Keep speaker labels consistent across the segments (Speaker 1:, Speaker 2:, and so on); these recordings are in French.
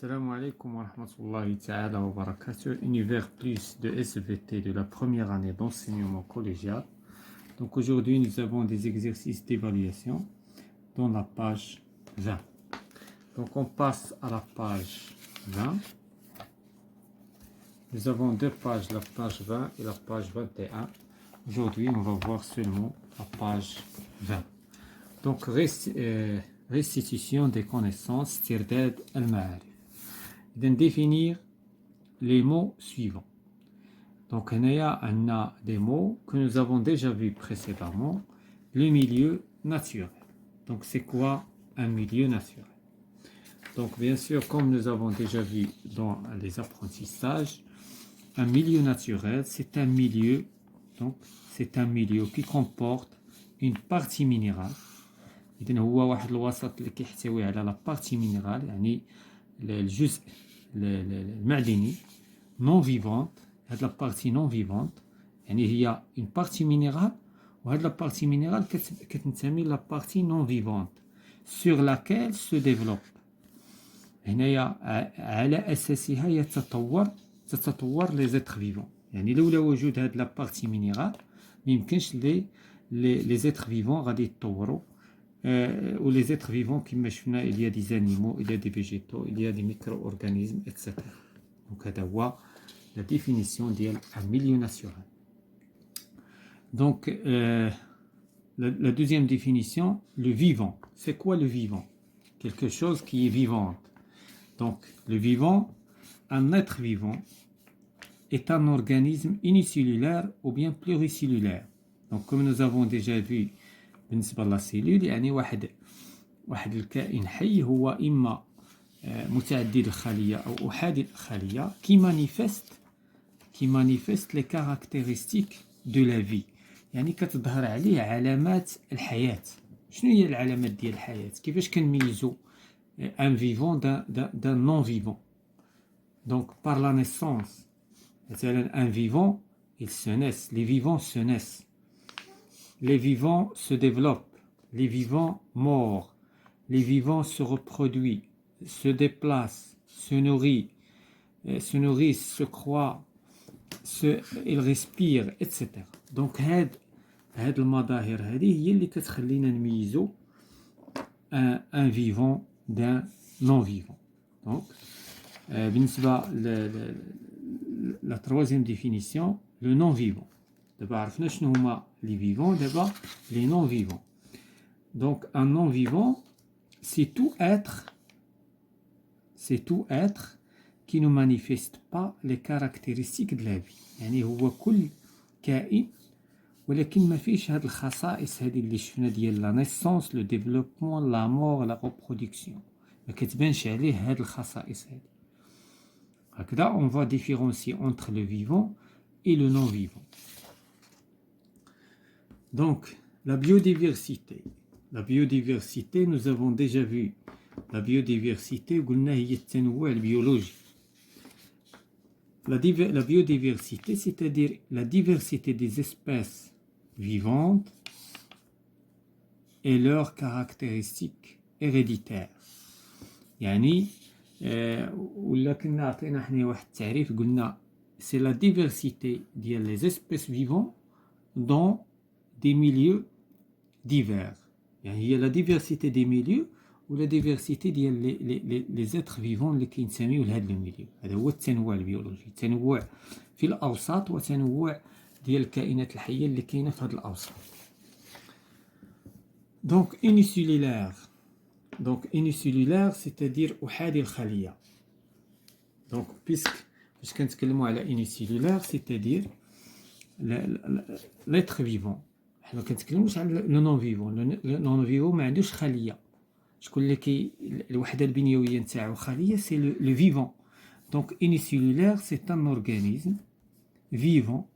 Speaker 1: Assalamu alaikum wa rahmatullahi ta'ala wa barakatuh. Univers plus de SVT de la première année d'enseignement collégial. Donc aujourd'hui, nous avons des exercices d'évaluation dans la page 20. Donc on passe à la page 20. Nous avons deux pages, la page 20 et la page 21. Aujourd'hui, on va voir seulement la page 20. Donc restitution des connaissances, استرداد المعارف. Définir les mots suivants. Donc, on a des mots que nous avons déjà vus précédemment. Le milieu naturel. Donc, c'est quoi un milieu naturel? Donc, bien sûr, comme nous avons déjà vu dans les apprentissages, un milieu naturel, c'est un milieu, donc, c'est un milieu qui comporte une partie minérale. إذن هو واحد الوسط اللي كيحتوي على لا بارتي مينيرال يعني الجزء المعدني non vivante. هاد لا بارتي non vivante يعني هي une partie minérale وهاد لا بارتي مينيرال كتنتمي لا بارتي non vivante sur laquelle se développe. هنايا على أساسها يتطور les êtres vivants. يعني لولا وجود هاد لا بارتي مينيرال ميمكنش les êtres vivants غادي يتطوروا. Ou les êtres vivants qui مشفنا, il y a des animaux, il y a des végétaux, il y a des micro-organismes, etc. Donc, c'est la définition d'un milieu naturel. Donc, la deuxième définition, le vivant. C'est quoi le vivant? Quelque chose qui est vivant. Donc, le vivant, un être vivant, est un organisme unicellulaire ou bien pluricellulaire. Donc, comme nous avons déjà vu, بالنسبة للسيلول يعني واحد الكائن حي هو إما متعدد الخلية أو أحادي الخلية qui manifeste les caractéristiques de la vie. يعني كتظهر عليه علامات الحياة. شنو هي العلامات ديال الحياة؟ كيفاش كنميزو un vivant d'un non vivant? Donc par la naissance. مثلا un vivant, il se naît, les vivants se naissent. Les vivants se développent, les vivants meurent, les vivants se reproduisent, se déplacent, se nourrissent, se croient, ils respirent, etc. Donc, هاد المظاهر هذه هي اللي كتخلينا نميزو un vivant d'un non vivant. Donc, بالنسبة la troisième définition, le non vivant. دابا عرفنا شنو هما les vivants, d'abord les non vivants. Donc un non vivant, c'est tout être qui ne manifeste pas les caractéristiques de la vie. يعني هو كل كائن ولكن ما فيش هاد الخصائص هذه اللي شفنا ديال لا نيسونس, لو ديفلوبمون, لا مور, لا ريبرودكسيون. ما كتبانش عليه هاد الخصائص هذه. هكذا on va différencier entre le vivant et le non vivant. Donc, la biodiversité. La biodiversité, nous avons déjà vu la biodiversité, قلنا هي التنوع البيولوجي. La biodiversité, c'est-à-dire la diversité des espèces vivantes et leurs caractéristiques héréditaires. يعني ولا كنا عطينا حنا واحد التعريف قلنا c'est la diversité ديال les espèces vivantes dans des milieux divers. يعني هي la diversité des milieux ou la diversité ديال les êtres vivants اللي كينتميو لهذا الميليو. هذا هو التنوع البيولوجي. تنوع في الأوساط وتنوع ديال الكائنات الحية اللي كاينة في هذه الأوساط. Donc unicellulaire. Donc unicellulaire, c'est-à-dire أحادي الخلية. Donc puisque باش كنتكلموا على unicellulaire, c'est-à-dire l'être vivant. حنا كنتكلموش على لو نون فيفون. لو نون فيفون ما عندوش خليه. شكون اللي الوحده البنيويه نتاعو خليه؟ سي لو فيفون. دونك unicellulaire, c'est un organisme vivant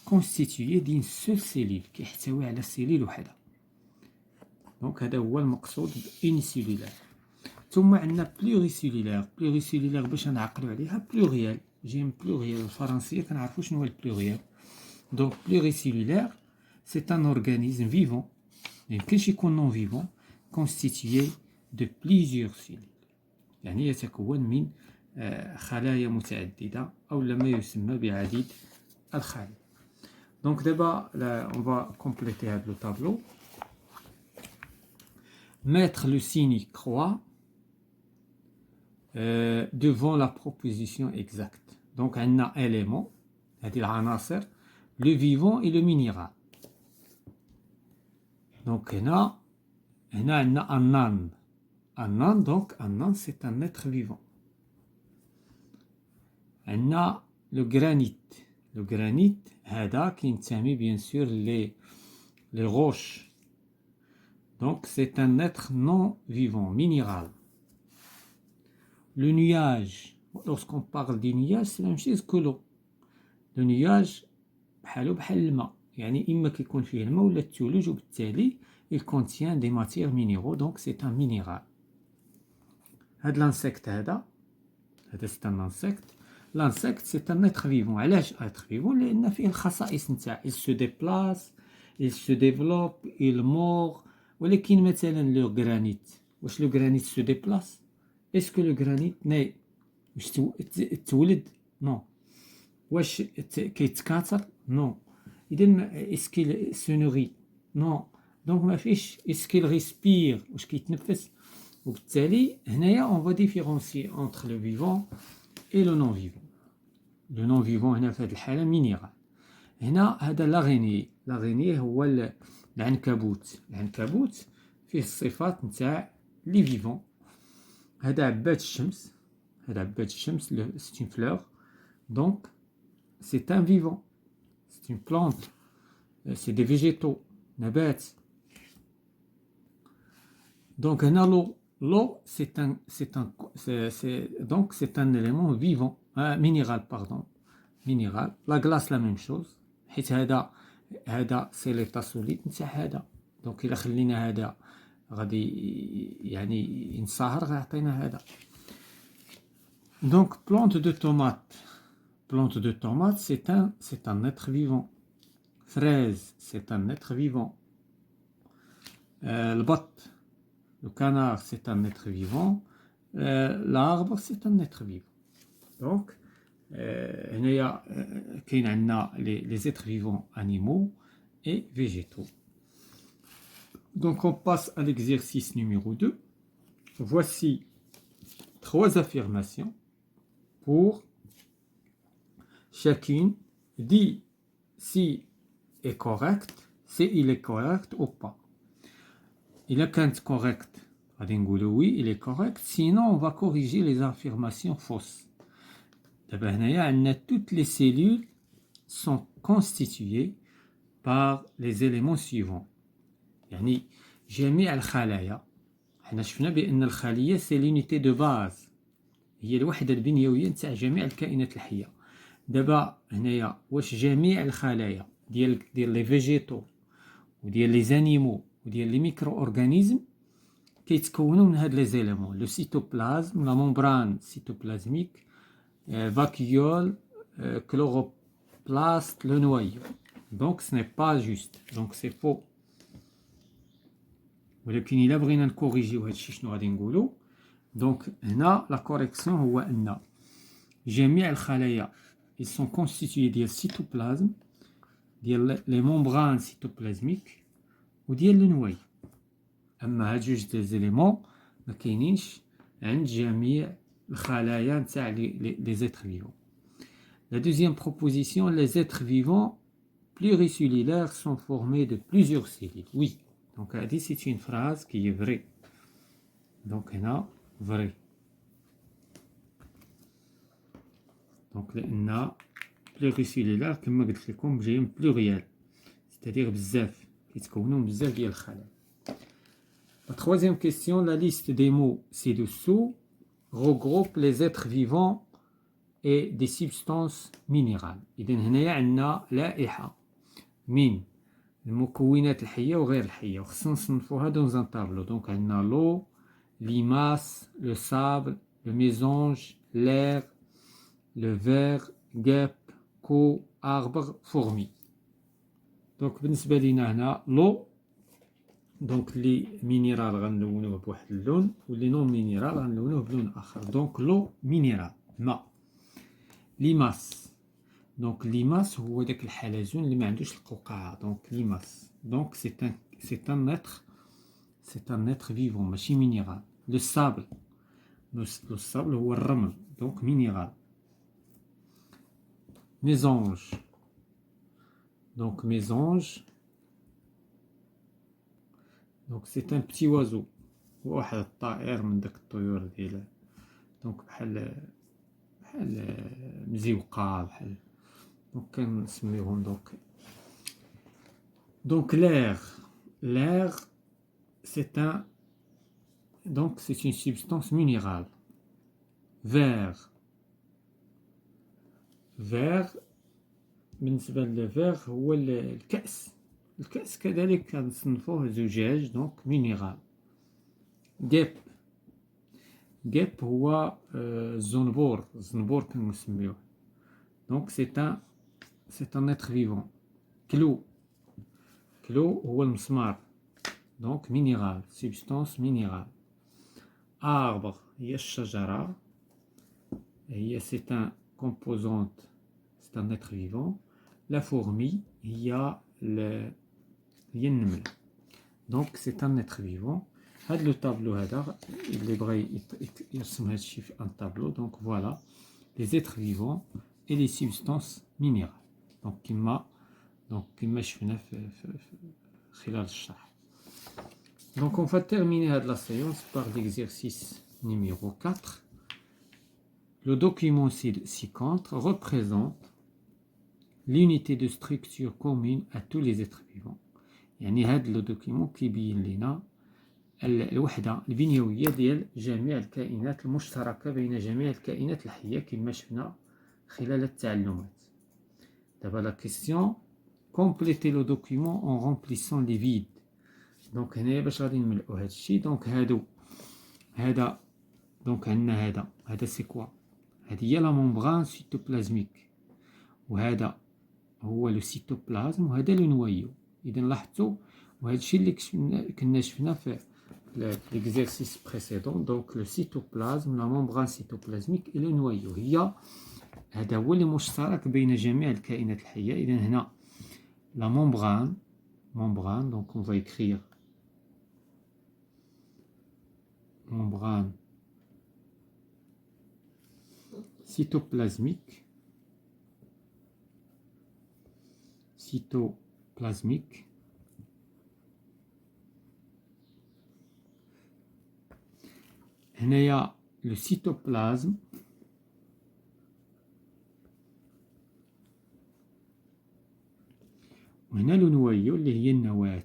Speaker 1: constitué d'une seule cellule كيحتوي على سيلول وحده. دونك هذا هو المقصود unicellulaire. ثم عندنا pluricellulaire باش نعقلوا عليها بلوريال. جيم بلوريال الفرنسيه كنعرفوا شنو هو البلوريال. دونك pluricellulaire, c'est un organisme vivant, mais non vivant, constitué de plusieurs cellules. يعني يتكون من خلايا متعددة أو ما يسمى بعديد الخلايا. Donc d'abord, on va compléter le tableau. Mettre le signe croix devant la proposition exacte. Donc on a élément, c'est-à-dire العناصر, le vivant et le minéral. Donc on a un âne. Un âne, donc un âne, c'est un être vivant. On a le granit. Le granit, هذا كينتمي bien sûr les roches. Donc c'est un être non vivant, minéral. Le nuage, lorsqu'on parle du nuage, c'est la même chose que l'eau. Le nuage بحالو بحال الماء، يعني إما كيكون فيه الماء ولا الثلوج، وبالتالي il contient des matières minéraux, donc c'est un minéral. هاد l'insecte هذا c'est un insecte. L'insecte c'est un être vivant. علاش être vivant؟ لأن فيه الخصائص نتاع il se déplace, il se développe, il mord. ولكن مثلا لو granit، واش لو granit se déplace؟ est-ce que le granit naît واش تولد؟ non. واش كيتكاثر؟ non. إذا est-ce qu'il se nourrit؟ non. donc ما فيش est-ce qu'il respire؟ واش كيتنفس؟ وبالتالي هنايا on va différencier entre le vivant et le non vivant. le non vivant هنا في هذه الحالة مينيرال. هنا هذا لاغيني. لاغيني هو العنكبوت. العنكبوت فيه الصفات نتاع لي فيفون. هذا عباد الشمس. هذا عباد الشمس c'est une fleur. donc c'est un vivant. c'est une plante. c'est des végétaux. نبات. donc هنا l'eau c'est un élément vivant, minéral pardon, minéral. La glace la même chose, حيت هذا c'est l'état solide نتاع هذا. donc إلا خلينا هذا غادي يعني ينصهر غيعطينا هذا. donc plante de tomate c'est un être vivant. fraise c'est un être vivant. البط le canard c'est un être vivant. l'arbre c'est un être vivant. donc هنايا كاين عندنا les êtres vivants animaux et végétaux. donc on passe à l'exercice numéro 2. voici 3 affirmations pour chacune. dit si est correct, si il est correct ou pas. إلا كانت correct غادي نقولوا oui il est correct, sinon on va corriger les affirmations fausses. دابا هنايا عندنا toutes les cellules sont constituées par les éléments suivants. يعني جميع الخلايا، حنا شفنا بأن الخلية c'est l'unité de base، هي الوحدة البنيوية نتاع جميع الكائنات الحية. دابا هنايا واش جميع الخلايا ديال لي فيجيتو وديال لي زانيمو وديال لي ميكرو اورغانيزم كيتكونوا من هاد لي زيليمون؟ لو سيتوبلازم، لا ممبران سيتوبلازميك، vacuole, chloroplaste, le noyau. donc ce n'est pas juste, donc c'est faux. ولكن إلا بغينا نكوريجيو هادشي شنو غادي نقولو؟ donc هنا لا كوريكسيون هو أن جميع الخلايا ils sont constitués ديال السيتوبلازم، ديال لي ممبران سيتوبلازميك وديال النوايا. اما هاد جوج ديال زيليمون ما كاينينش عند جميع الخلايا نتاع لي زيتر فيفون. La deuxième proposition, les êtres vivants pluricellulaires sont formés de plusieurs cellules. Oui, donc c'est une phrase qui est vraie. donc هنا vrai. donc لأن pluricellulaire كما قلت لكم جاي من pluriel، c'est-à-dire بزاف، كيتكونوا بزاف ديال الخلايا. La troisième question, la liste des mots ci-dessous regroupe les êtres vivants et des substances minérales. إذن هنايا عندنا لائحة من المكونات الحية وغير الحية، وخصنا نصنفوها dans un tableau. donc عندنا l'eau, limace, le sable, le mésange, l'air, le verre, guêpe, co, arbre, fourmi. donc بالنسبة لينا هنا l'eau دونك لي مينيرال غنلونوه بواحد اللون واللي نون مينيرال غنلونوه بلون اخر. دونك لو مينيرال ماء. ليماس دونك ليماس هو داك الحلزون اللي ما عندوش القوقعه. دونك ليماس دونك سي ان نيتر فيفون ماشي مينيرال. لو سابل لو سابل هو الرمل دونك مينيرال. ميزونج دونك ميزونج دونك سي ان بتي وازو هو واحد الطائر من داك الطيور ديال دونك بحال مزيوقه بحال دونك كنسميوهم دونك l'air c'est une substance minérale. vert بالنسبه للفيغ هو الكأس كذلك كنصنفوه زجاج دونك مينيرال. جيب هو الزنبور كنسميوه دونك سي ان être vivant. كلو هو المسمار دونك مينيرال سبستانس مينيرال. arbre هي الشجرة هي سي ان كومبوزونت سي ان être vivant. لا فورمي هي النمل دونك سي ان être vivant. هاد لو طابلو هذا اللي بغى يرسم هادشي في ان طابلو دونك فوالا لي زيتر فيفون اي لي سبستانس مينيرال دونك كما شفنا في خلال الشرح. Donc on va terminer la séance par l'exercice numéro 4. Le document ci-contre représente l'unité de structure commune à tous les êtres vivants. يعني هذا لو دوكيمون كيبين لنا الوحدة البنيوية ديال جميع الكائنات المشتركة بين جميع الكائنات الحية كما شفنا خلال التعلمات. دابا لا كيسيون compléter le document en remplissant les vides. دونك هنايا باش غادي نملؤ هذا الشيء. دونك هذا دونك عندنا هذا سي كوا هذه هي لا ممبران سيتوبلازميك وهذا هو لو سيتوبلازم وهذا لو نوايو. اذا لاحظتوا وهذا الشيء اللي كنا شفنا في l'exercice précédent. دونك لو سيتوبلازم لا ممبران سيتوبلازميك et le noyau هي هذا هو اللي مشترك بين جميع الكائنات الحية. اذا هنا la membrane donc on va écrire membrane cytoplasmique هنايا le cytoplasme وهنا لو نوايو اللي هي النواة.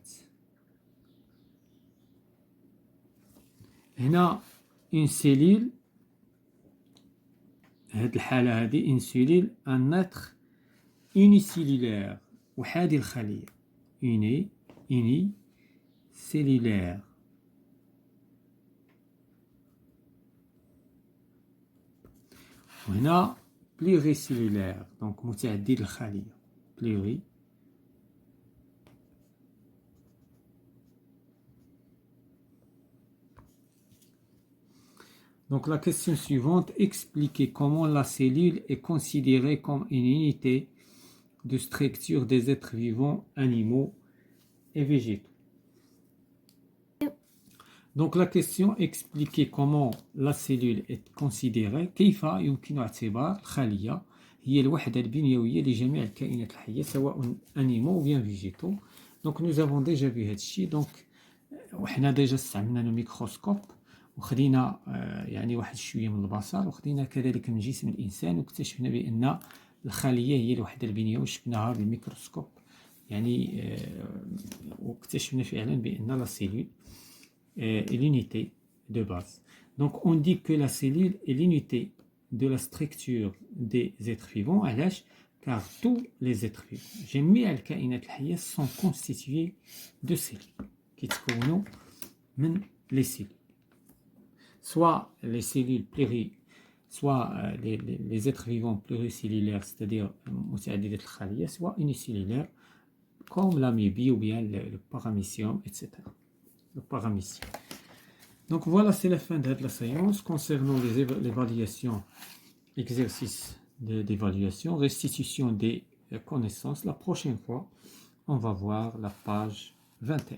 Speaker 1: هنا اون سيلول هاد الحالة هادي اون سيلول ان ناتر اوني سيلولير وحادي الخلية اوني سيلولير. وهنا بليغي سيلولير دونك متعدد الخلية بليغي. Donc la question suivante, expliquez comment la cellule est considérée comme une unité de structure des êtres vivants, animaux et végétaux. Donc la question, expliquez comment la cellule est considérée. كيف يمكن اعتبار الخلية هي الوحدة البنيوية لجميع الكائنات الحية سواء animaux ou bien végétaux. Donc nous avons déjà vu هذا الشيء. Donc وحنا ديجا استعملنا الميكروسكوب وخدينا يعني واحد شويه من البصر وخدينا كذلك من جسم الانسان واكتشفنا بان الخليه هي الوحده البنيويه وشفناها بالميكروسكوب يعني واكتشفنا فعلا بان لا سيلول est l'unité de base. Donc on dit que la cellule est l'unité de la structure des êtres vivants. علاش؟ car tous les êtres vivants جميع الكائنات الحيه sont constitués de cellules كيتكونوا من les cellules. Soit les cellules soit les êtres vivants pluricellulaires, c'est-à-dire متعددة الخلية, soit unicellulaires, comme l'amébie ou bien le paramecium, etc. le paramétrie. Donc voilà, c'est la fin de la séance concernant l'évaluation, exercice d'évaluation, restitution des connaissances. La prochaine fois, on va voir la page 21.